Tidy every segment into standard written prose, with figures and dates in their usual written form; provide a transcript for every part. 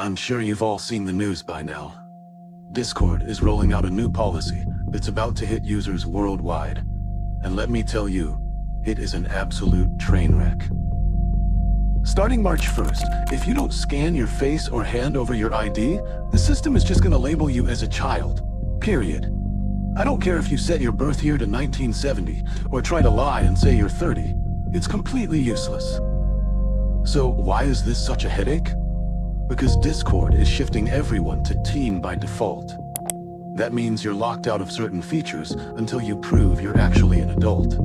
I'm sure you've all seen the news by now. Discord is rolling out a new policy that's about to hit users worldwide. And let me tell you, it is an absolute train wreck. Starting March 1st, if you don't scan your face or hand over your ID, the system is just gonna label you as a child. Period. I don't care if you set your birth year to 1970 or try to lie and say you're 30. It's completely useless. So why is this such a headache? Because Discord is shifting everyone to teen by default. That means you're locked out of certain features until you prove you're actually an adult.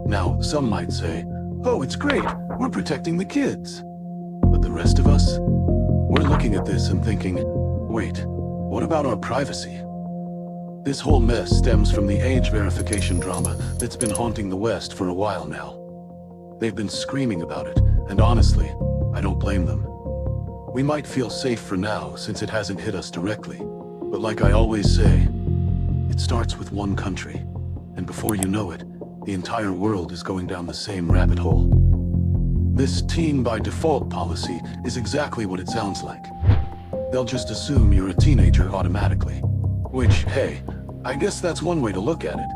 Now, some might say, oh, it's great, we're protecting the kids. But the rest of us? We're looking at this and thinking, wait, what about our privacy? This whole mess stems from the age verification drama that's been haunting the West for a while now. They've been screaming about it, and honestly, I don't blame them. We might feel safe for now since it hasn't hit us directly, but like I always say, it starts with one country, and before you know it, the entire world is going down the same rabbit hole. This teen by default policy is exactly what it sounds like. They'll just assume you're a teenager automatically, which, hey, I guess that's one way to look at it.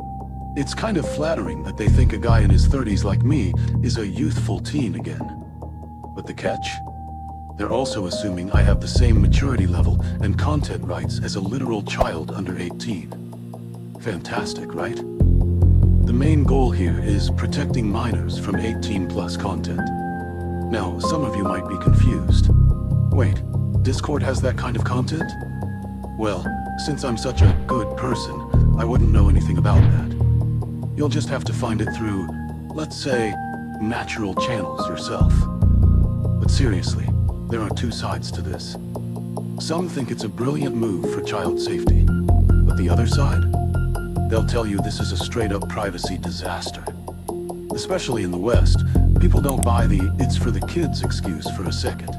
It's kind of flattering that they think a guy in his 30s like me is a youthful teen again. But the catch? They're also assuming I have the same maturity level and content rights as a literal child under 18. Fantastic, right? The main goal here is protecting minors from 18+ content. Now, some of you might be confused. Wait, Discord has that kind of content? Well, since I'm such a good person, I wouldn't know anything about that. You'll just have to find it through, let's say, natural channels yourself. But seriously, there are two sides to this. Some think it's a brilliant move for child safety, but the other side? They'll tell you this is a straight-up privacy disaster. Especially in the West, people don't buy the "it's for the kids" excuse for a second.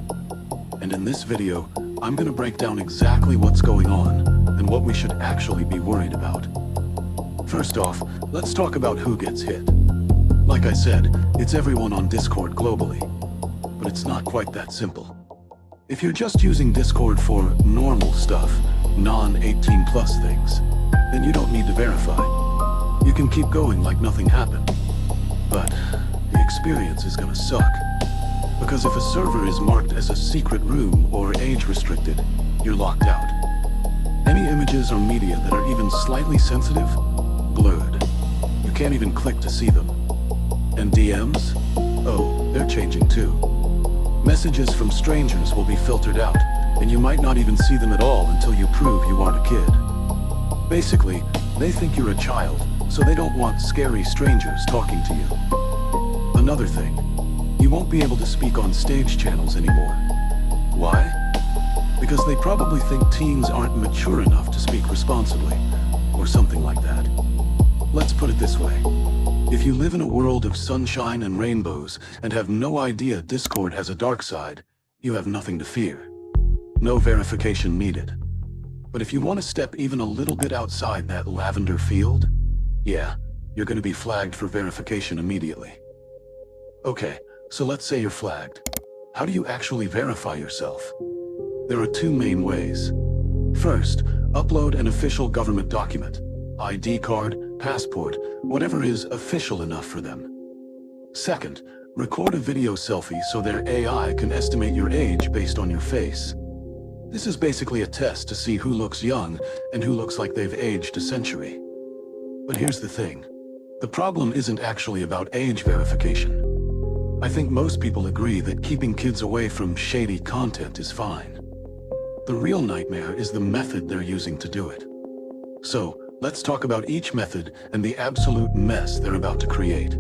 And in this video, I'm gonna break down exactly what's going on and what we should actually be worried about. First off, let's talk about who gets hit. Like I said, it's everyone on Discord globally. But it's not quite that simple. If you're just using Discord for normal stuff, non-18+ things, then you don't need to verify. You can keep going like nothing happened. But the experience is gonna suck. Because if a server is marked as a secret room or age restricted, you're locked out. Any images or media that are even slightly sensitive, blurred. You can't even click to see them. And DMs? Oh, they're changing too. Messages from strangers will be filtered out, and you might not even see them at all until you prove you aren't a kid. Basically, they think you're a child, so they don't want scary strangers talking to you. Another thing, you won't be able to speak on stage channels anymore. Why? Because they probably think teens aren't mature enough to speak responsibly, or something like that. Let's put it this way. If you live in a world of sunshine and rainbows and have no idea Discord has a dark side, you have nothing to fear. No verification needed. But if you want to step even a little bit outside that lavender field, yeah, you're going to be flagged for verification immediately. Okay, so let's say you're flagged. How do you actually verify yourself? There are two main ways. First, upload an official government document. ID card, passport, whatever is official enough for them. Second, record a video selfie so their AI can estimate your age based on your face. This is basically a test to see who looks young and who looks like they've aged a century. But here's the thing. The problem isn't actually about age verification. I think most people agree that keeping kids away from shady content is fine. The real nightmare is the method they're using to do it. So, let's talk about each method and the absolute mess they're about to create.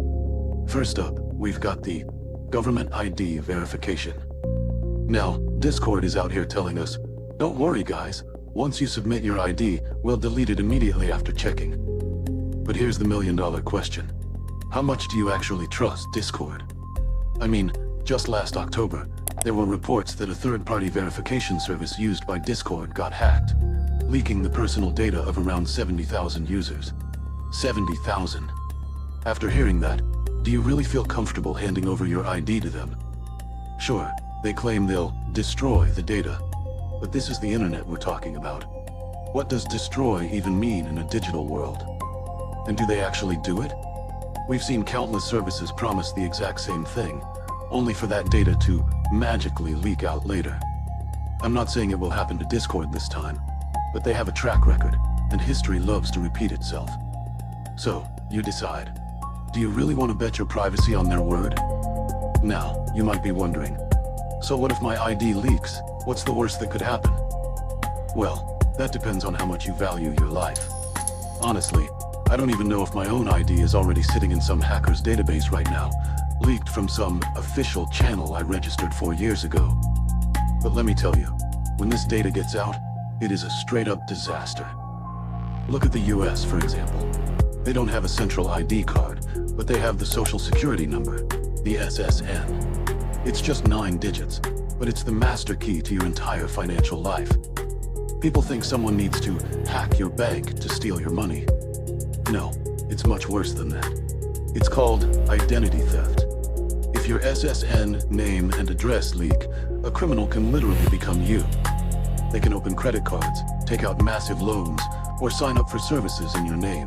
First up, we've got the government ID verification. Now, Discord is out here telling us, don't worry guys, once you submit your ID, we'll delete it immediately after checking. But here's the million-dollar question. How much do you actually trust Discord? I mean, just last October, there were reports that a third-party verification service used by Discord got hacked, leaking the personal data of around 70,000 users. 70,000. After hearing that, do you really feel comfortable handing over your ID to them? Sure, they claim they'll destroy the data, But this is the internet we're talking about. What does destroy even mean in a digital world? And do they actually do it? We've seen countless services promise the exact same thing, only for that data to magically leak out later. I'm not saying it will happen to Discord this time, but they have a track record, and history loves to repeat itself. So, you decide. Do you really want to bet your privacy on their word? Now, you might be wondering, so what if my ID leaks? What's the worst that could happen? Well, that depends on how much you value your life. Honestly, I don't even know if my own ID is already sitting in some hacker's database right now, leaked from some official channel I registered 4 years ago. But let me tell you, when this data gets out, it is a straight-up disaster. Look at the US, for example. They don't have a central ID card, but they have the Social Security number, the SSN. It's just 9 digits, but it's the master key to your entire financial life. People think someone needs to hack your bank to steal your money. No, it's much worse than that. It's called identity theft. If your SSN, name, and address leak, a criminal can literally become you. They can open credit cards, take out massive loans, or sign up for services in your name.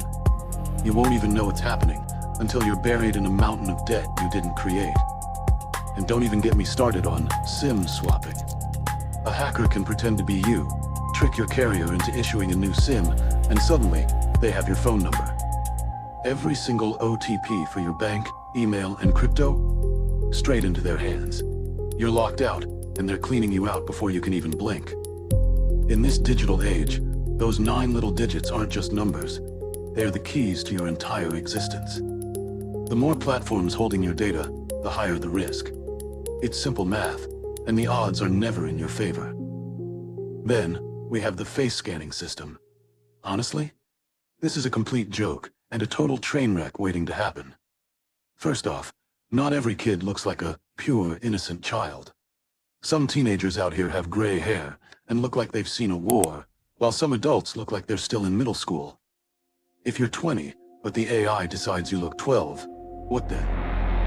You won't even know it's happening until you're buried in a mountain of debt you didn't create. And don't even get me started on SIM swapping. A hacker can pretend to be you, trick your carrier into issuing a new SIM, and suddenly, they have your phone number. Every single OTP for your bank, email, and crypto, straight into their hands. You're locked out, and they're cleaning you out before you can even blink. In this digital age, those 9 little digits aren't just numbers. They are the keys to your entire existence. The more platforms holding your data, the higher the risk. It's simple math, and the odds are never in your favor. Then, we have the face scanning system. Honestly, this is a complete joke and a total train wreck waiting to happen. First off, not every kid looks like a pure, innocent child. Some teenagers out here have gray hair and look like they've seen a war, while some adults look like they're still in middle school. If you're 20, but the AI decides you look 12, what then?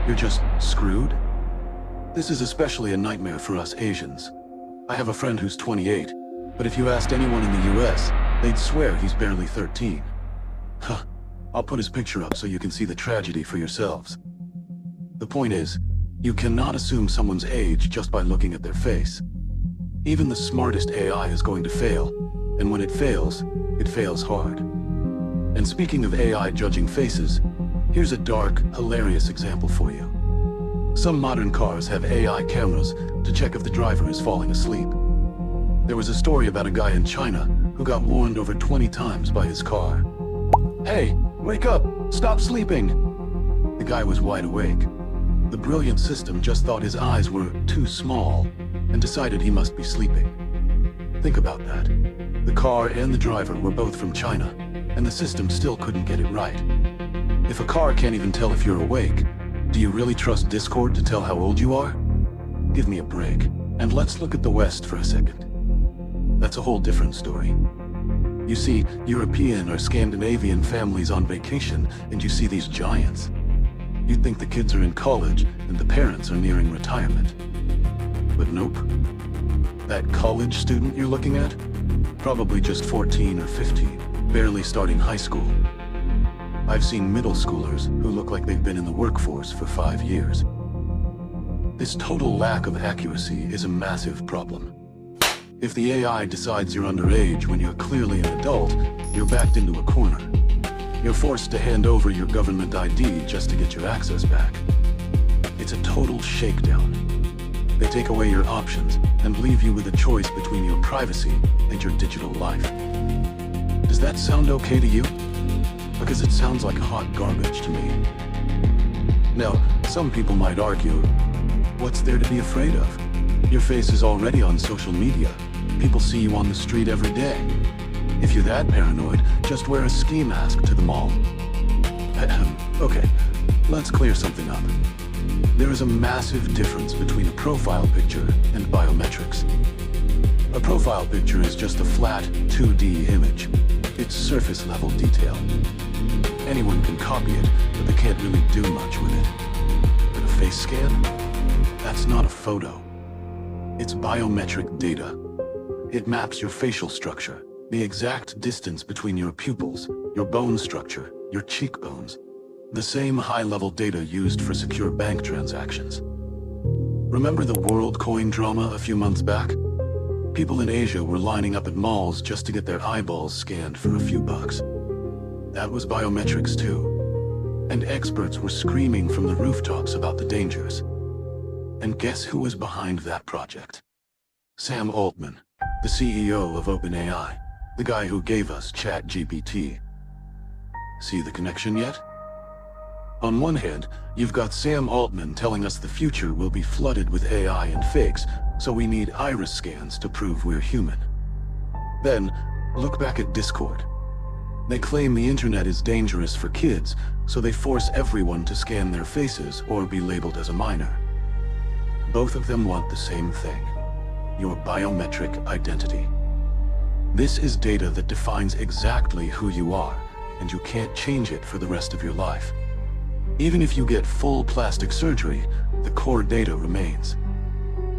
You're just screwed? This is especially a nightmare for us Asians. I have a friend who's 28, but if you asked anyone in the US, they'd swear he's barely 13. Huh, I'll put his picture up so you can see the tragedy for yourselves. The point is, you cannot assume someone's age just by looking at their face. Even the smartest AI is going to fail, and when it fails hard. And speaking of AI judging faces, here's a dark, hilarious example for you. Some modern cars have AI cameras to check if the driver is falling asleep. There was a story about a guy in China who got warned over 20 times by his car. "Hey, wake up! Stop sleeping!" The guy was wide awake. The brilliant system just thought his eyes were too small and decided he must be sleeping. Think about that. The car and the driver were both from China, and the system still couldn't get it right. If a car can't even tell if you're awake, do you really trust Discord to tell how old you are? Give me a break, and let's look at the West for a second. That's a whole different story. You see European or Scandinavian families on vacation, and you see these giants. You'd think the kids are in college and the parents are nearing retirement. But nope. That college student you're looking at? Probably just 14 or 15, barely starting high school. I've seen middle schoolers who look like they've been in the workforce for 5 years. This total lack of accuracy is a massive problem. If the AI decides you're underage when you're clearly an adult, you're backed into a corner. You're forced to hand over your government ID just to get your access back. It's a total shakedown. They take away your options and leave you with a choice between your privacy and your digital life. Does that sound okay to you? Because it sounds like hot garbage to me. Now, some people might argue, what's there to be afraid of? Your face is already on social media. People see you on the street every day. If you're that paranoid, just wear a ski mask to the mall. Okay, let's clear something up. There is a massive difference between a profile picture and biometrics. A profile picture is just a flat, 2D image. It's surface-level detail. Anyone can copy it, but they can't really do much with it. But a face scan? That's not a photo. It's biometric data. It maps your facial structure, the exact distance between your pupils, your bone structure, your cheekbones. The same high-level data used for secure bank transactions. Remember the WorldCoin drama a few months back? People in Asia were lining up at malls just to get their eyeballs scanned for a few bucks. That was biometrics too. And experts were screaming from the rooftops about the dangers. And guess who was behind that project? Sam Altman, the CEO of OpenAI, the guy who gave us ChatGPT. See the connection yet? On one hand, you've got Sam Altman telling us the future will be flooded with AI and fakes, so we need iris scans to prove we're human. Then, look back at Discord. They claim the internet is dangerous for kids, so they force everyone to scan their faces or be labeled as a minor. Both of them want the same thing: your biometric identity. This is data that defines exactly who you are, and you can't change it for the rest of your life. Even if you get full plastic surgery, the core data remains.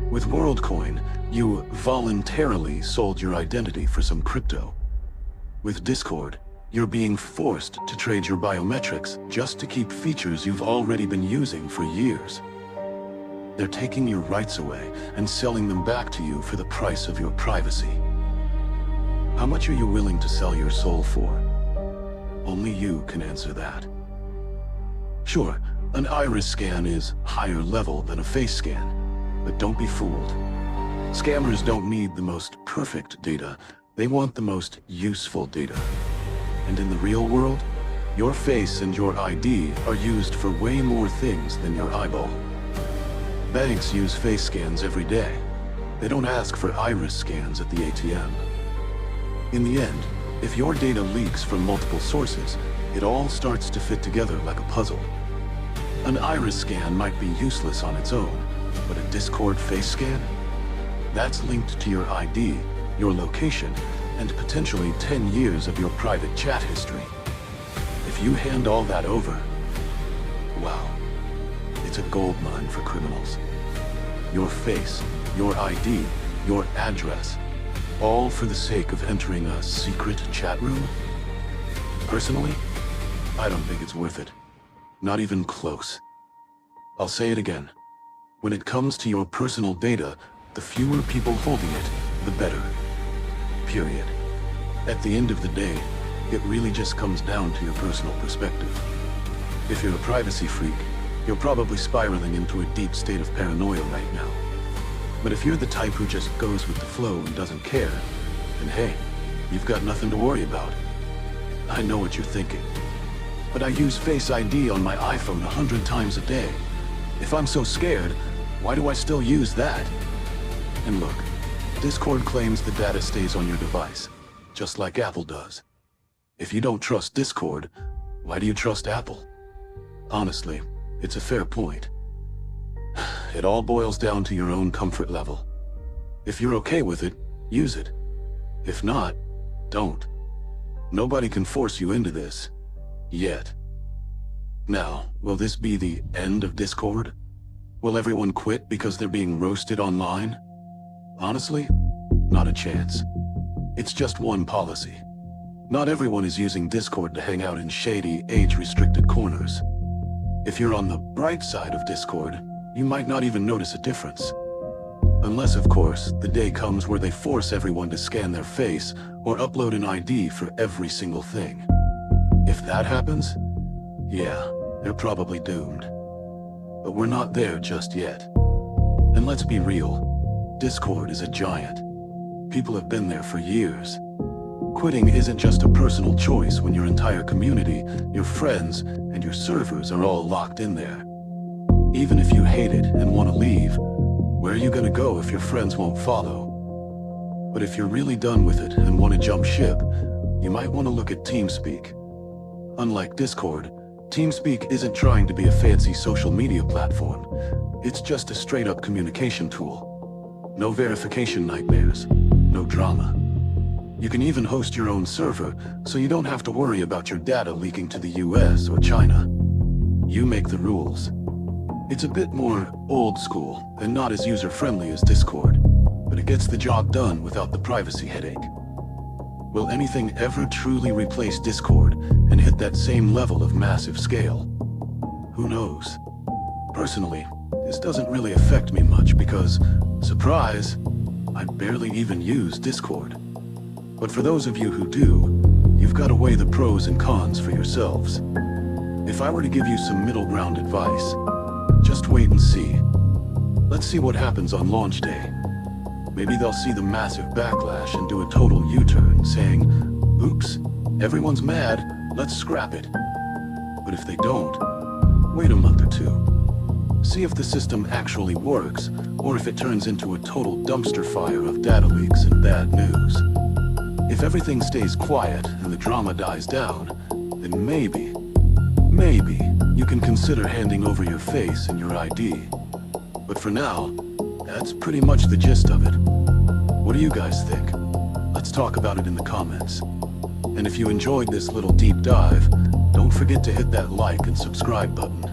With WorldCoin, you voluntarily sold your identity for some crypto. With Discord, you're being forced to trade your biometrics just to keep features you've already been using for years. They're taking your rights away and selling them back to you for the price of your privacy. How much are you willing to sell your soul for? Only you can answer that. Sure, an iris scan is higher level than a face scan, but don't be fooled. Scammers don't need the most perfect data, they want the most useful data. And in the real world, your face and your ID are used for way more things than your eyeball. Banks use face scans every day. They don't ask for iris scans at the ATM. In the end, if your data leaks from multiple sources, it all starts to fit together like a puzzle. An iris scan might be useless on its own, but a Discord face scan? That's linked to your ID, your location, and potentially 10 years of your private chat history. If you hand all that over, wow, it's a gold mine for criminals. Your face, your ID, your address, all for the sake of entering a secret chat room? Personally, I don't think it's worth it. Not even close. I'll say it again. When it comes to your personal data, the fewer people holding it, the better. Period. At the end of the day, it really just comes down to your personal perspective. If you're a privacy freak, you're probably spiraling into a deep state of paranoia right now. But if you're the type who just goes with the flow and doesn't care, then hey, you've got nothing to worry about. I know what you're thinking. But I use Face ID on my iPhone 100 times a day. If I'm so scared, why do I still use that? And look, Discord claims the data stays on your device, just like Apple does. If you don't trust Discord, why do you trust Apple? Honestly, it's a fair point. It all boils down to your own comfort level. If you're okay with it, use it. If not, don't. Nobody can force you into this. Yet. Now, will this be the end of Discord? Will everyone quit because they're being roasted online? Honestly, not a chance. It's just one policy. Not everyone is using Discord to hang out in shady, age-restricted corners. If you're on the bright side of Discord, you might not even notice a difference. Unless, of course, the day comes where they force everyone to scan their face or upload an ID for every single thing. If that happens, yeah, they're probably doomed. But we're not there just yet. And let's be real, Discord is a giant. People have been there for years. Quitting isn't just a personal choice when your entire community, your friends, and your servers are all locked in there. Even if you hate it and want to leave, where are you going to go if your friends won't follow? But if you're really done with it and want to jump ship, you might want to look at TeamSpeak. Unlike Discord, TeamSpeak isn't trying to be a fancy social media platform. It's just a straight-up communication tool. No verification nightmares, no drama. You can even host your own server, so you don't have to worry about your data leaking to the US or China. You make the rules. It's a bit more old school and not as user-friendly as Discord. but it gets the job done without the privacy headache. Will anything ever truly replace Discord and hit that same level of massive scale? Who knows? Personally, this doesn't really affect me much because, surprise, I barely even use Discord. But for those of you who do, you've got to weigh the pros and cons for yourselves. If I were to give you some middle ground advice, just wait and see. Let's see what happens on launch day. Maybe they'll see the massive backlash and do a total U-turn, saying, "Oops, everyone's mad, let's scrap it." But if they don't, wait a month or two. See if the system actually works, or if it turns into a total dumpster fire of data leaks and bad news. If everything stays quiet and the drama dies down, then maybe you can consider handing over your face and your ID. But for now, that's pretty much the gist of it. What do you guys think? Let's talk about it in the comments. And if you enjoyed this little deep dive, don't forget to hit that like and subscribe button.